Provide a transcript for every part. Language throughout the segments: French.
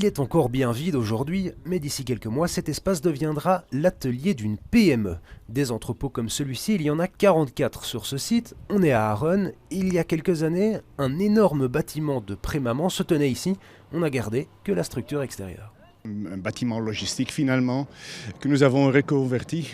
Il est encore bien vide aujourd'hui, mais d'ici quelques mois, cet espace deviendra l'atelier d'une PME. Des entrepôts comme celui-ci, il y en a 44 sur ce site. On est à Aronne. Il y a quelques années, un énorme bâtiment de pré-maman se tenait ici. On n'a gardé que la structure extérieure. Un bâtiment logistique finalement que nous avons reconverti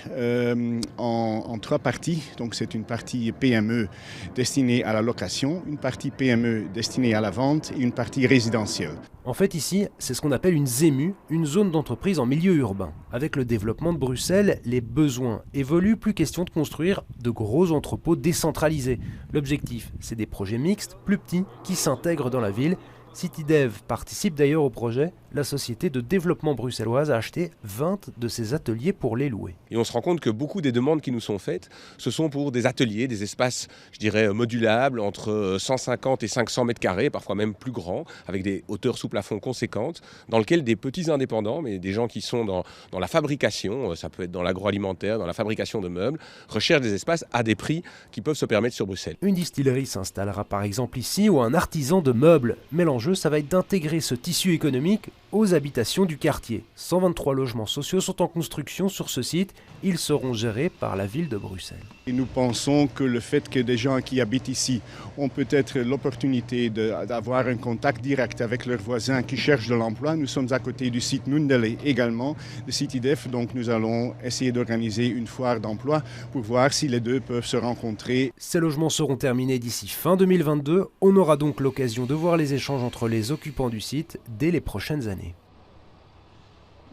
en trois parties. Donc c'est une partie PME destinée à la location, une partie PME destinée à la vente et une partie résidentielle. En fait ici, c'est ce qu'on appelle une ZEMU, une zone d'entreprise en milieu urbain. Avec le développement de Bruxelles, les besoins évoluent, plus question de construire de gros entrepôts décentralisés. L'objectif, c'est des projets mixtes, plus petits, qui s'intègrent dans la ville. CityDev participe d'ailleurs au projet. La société de développement bruxelloise a acheté 20 de ces ateliers pour les louer. Et on se rend compte que beaucoup des demandes qui nous sont faites, ce sont pour des ateliers, des espaces, je dirais, modulables, entre 150 et 500 mètres carrés, parfois même plus grands, avec des hauteurs sous plafond conséquentes, dans lesquels des petits indépendants, mais des gens qui sont dans la fabrication, ça peut être dans l'agroalimentaire, dans la fabrication de meubles, recherchent des espaces à des prix qui peuvent se permettre sur Bruxelles. Une distillerie s'installera par exemple ici, ou un artisan de meubles. Mais l'enjeu, ça va être d'intégrer ce tissu économique aux habitations du quartier. 123 logements sociaux sont en construction sur ce site. Ils seront gérés par la ville de Bruxelles. Et nous pensons que le fait que des gens qui habitent ici ont peut-être l'opportunité d'avoir un contact direct avec leurs voisins qui cherchent de l'emploi. Nous sommes à côté du site Noundelay également, de CityDev, donc nous allons essayer d'organiser une foire d'emploi pour voir si les deux peuvent se rencontrer. Ces logements seront terminés d'ici fin 2022. On aura donc l'occasion de voir les échanges entre les occupants du site dès les prochaines années.